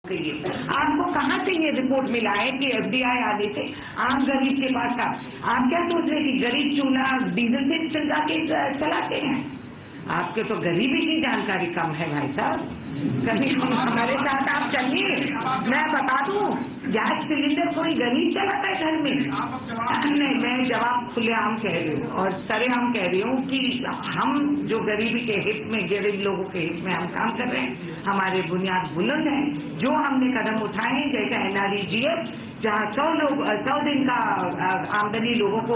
आपको कहाँ से ये रिपोर्ट मिला है कि एफडीआई आने से आम गरीब के पास था? आप क्या सोच रहे कि गरीब चूल्हा डीजल से चला के चलाते हैं? आपके तो गरीबी की जानकारी कम है भाई साहब। कभी हमारे साथ आप चलिए, मैं बता दूं, गैस सिलेंडर कोई गरीब चलाता है घर में? नहीं, मैं जवाब खुलेआम कह रही हूँ और सरेआम कह रही हूँ कि हम जो गरीबी के हित में, गरीब लोगों के हित में हम काम कर रहे हैं, हमारे बुनियाद बुलंद है। जो हमने कदम उठाए हैं, जैसे एनआरईजीएस, जहाँ 100 दिन का आमदनी लोगों को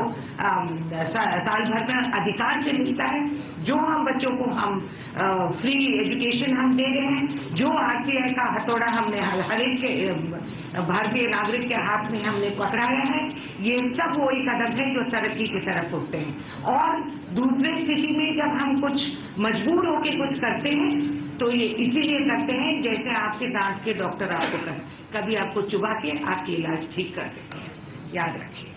साल भर में अधिकार से मिलता है, जो हम बच्चों को हम फ्री एजुकेशन हम दे रहे हैं, जो आरटीआई का हथौड़ा हमने हर एक भारतीय नागरिक के हाथ में हमने पकड़ाया है, ये सब वही कदम है जो तरक्की की तरफ उठते हैं। और दूसरी स्थिति में जब हम कुछ मजबूर होकर कुछ करते हैं तो ये इसीलिए करते हैं जैसे आपके दांत के डॉक्टर आपको कभी आपको चुबा के आपकी इलाज ठीक कर देते हैं, याद रखिए।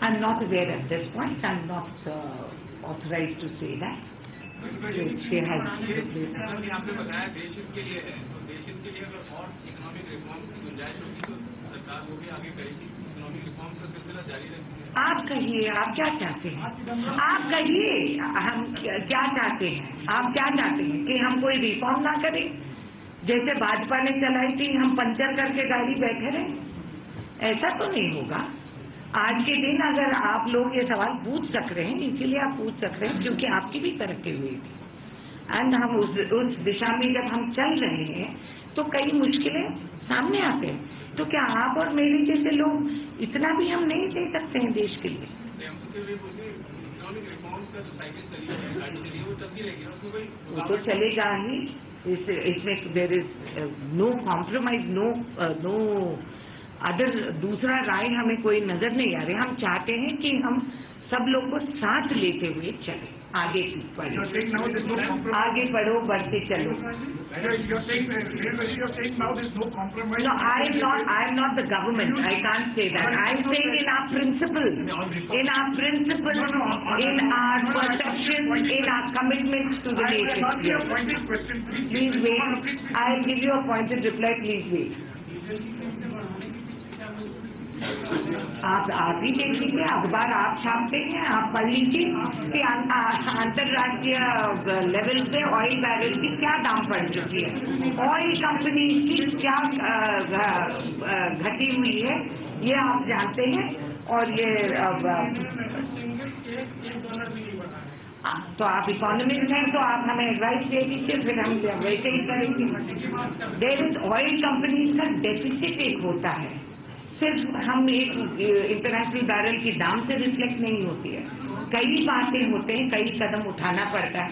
I'm not aware at this point. I'm not authorized to say that. आपने बताया देश के लिए है, तो देश के लिए अगर और इकोनॉमिक रिफॉर्म की गुंजाइश होगी तो सरकार वो भी आगे करेगी, इकोनॉमिक रिफॉर्म का सिलसिला जारी रहेगा। आप कहिए, आप क्या चाहते हैं? आप कहिए, हम क्या चाहते हैं? आप क्या चाहते हैं कि हम कोई रिफॉर्म ना करें? जैसे भाजपा ने चलाई थी, हम पंचर करके गाड़ी बैठे रहे? ऐसा तो नहीं होगा। आज के दिन अगर आप लोग ये सवाल पूछ सक रहे हैं, इसीलिए आप पूछ सक रहे हैं क्योंकि आपकी भी तरक्की हुई थी एंड हम उस दिशा में जब हम चल रहे हैं तो कई मुश्किलें सामने आते हैं। तो क्या आप और मेरे जैसे लोग इतना भी हम नहीं दे सकते हैं देश के लिए? वो तो चलेगा ही, इसमें there is no compromise, no other दूसरा राय हमें कोई नजर नहीं आ रहा। हम चाहते हैं कि हम सब लोग को साथ लेते हुए चले, आगे बढ़ो, आगे बढ़ो, बढ़ते चलो। No, I am not the government. I can't say that. I am saying in our principles, in our perception, in our commitments to the nation. Please wait. I will give you a pointed reply. Please wait. आप ही देख लीजिए, अखबार आप छापते हैं, आप पढ़ लीजिए कि अंतर्राष्ट्रीय लेवल पे ऑयल बैरल की क्या दाम बढ़ चुकी है, ऑयल कंपनी की क्या घटी हुई है, ये आप जानते हैं। और ये तो आप इकोनॉमिस्ट हैं तो आप हमें एडवाइस दे दीजिए, फिर हम वैसे ही करेंगे। देयर इज ऑयल कंपनीज का डेफिसिट एक होता है, सिर्फ हम एक इंटरनेशनल बैरल की दाम से रिफ्लेक्ट नहीं होती है, कई बातें होते हैं, कई कदम उठाना पड़ता है।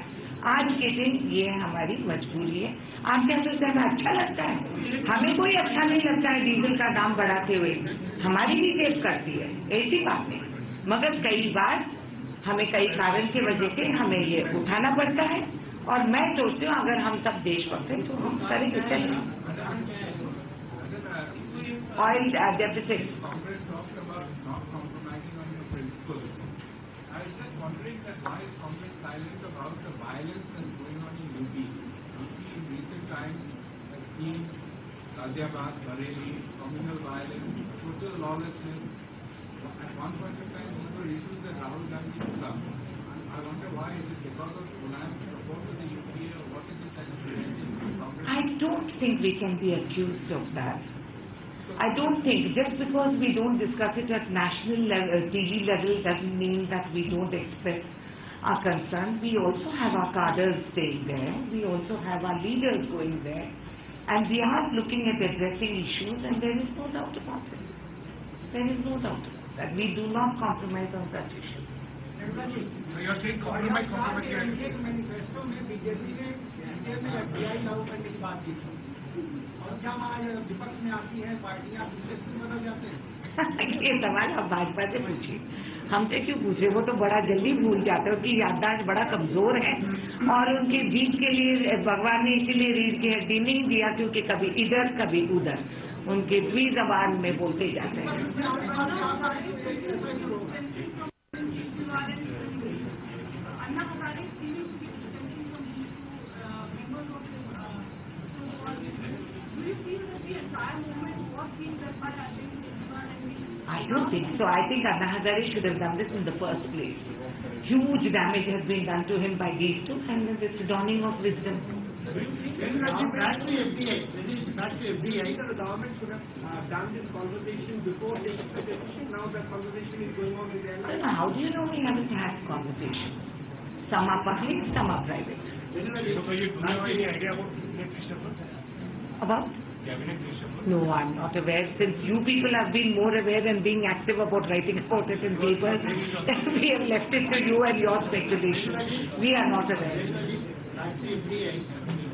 आज के दिन ये हमारी मजबूरी है। आप क्या सोचते हैं? हमें अच्छा लगता है? हमें कोई अच्छा नहीं लगता है डीजल का दाम बढ़ाते हुए, हमारी भी जेब करती है, ऐसी बात नहीं। मगर कई बार हमें कई कारण की वजह से हमें ये उठाना पड़ता है और मैं सोचती हूँ अगर हम सब देशभक्त हैं तो हम करेंगे, चलेंगे। Oil deficit. Congress talked about not compromising on your principles. I was just wondering that why is Congress silent about the violence that's going on in UP? UP in recent times has seen Ghaziabad, Bareilly, communal violence, total lawlessness. At one point in time, these were issues that Rahul Gandhi took up. I wonder why. Is it because of Mulayam's support to the UPA or what is it that is preventing Congress? I don't think we can be accused of that. I don't think just because we don't discuss it at national level, TV level, doesn't mean that we don't express our concern. We also have our cadres staying there. We also have our leaders going there. And we are looking at addressing issues and there is no doubt about it. There is no doubt about that. We do not compromise on such issues. So you are saying compromise. Manifesto में BJP ने FBI लागू करने की बात की थी और क्या विपक्ष में आती है पार्टियां बदल जाते हैं? ये सवाल आप भाजपा से पूछिए, हमसे क्यों पूछे? वो तो बड़ा जल्दी भूल जाते हैं, उनकी याददाश्त बड़ा कमजोर है और उनके जीत के लिए भगवान ने इसीलिए रीढ़ की हड्डी नहीं दिया क्योंकि कभी इधर कभी उधर उनके द्वि जबान में बोलते जाते हैं। I don't think so. I think Anna Hazare should have done this in the first place. Huge damage has been done to him by these two, and it's the dawning of wisdom. Now back to FDI. Back to FDI. The government should have done this conversation before taking the decision. Now the conversation is going on with the airline. How do you know we haven't had conversations? Some are public, some are private. So you don't have any idea about cabinet reshuffle? About? Cabinet reshuffle? No, I'm not aware. Since you people have been more aware and being active about writing about it in papers, we have left it to you and your speculation. We are not aware.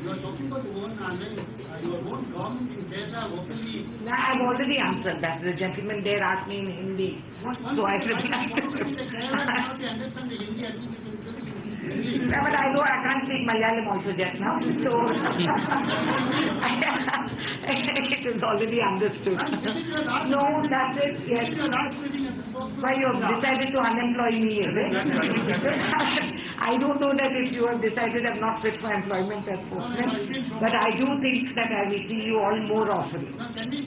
You are talking about your own government in data locally. I've already answered that. The gentleman there asked me in Hindi. So I replied. No, but I know I can't speak Malayalam also just now. So it is already understood. No, that's it. Yes. Why you have decided to unemploy me, is it? I don't know that if you have decided I'm not fit for employment as postman, but I do think that I will see you all more often.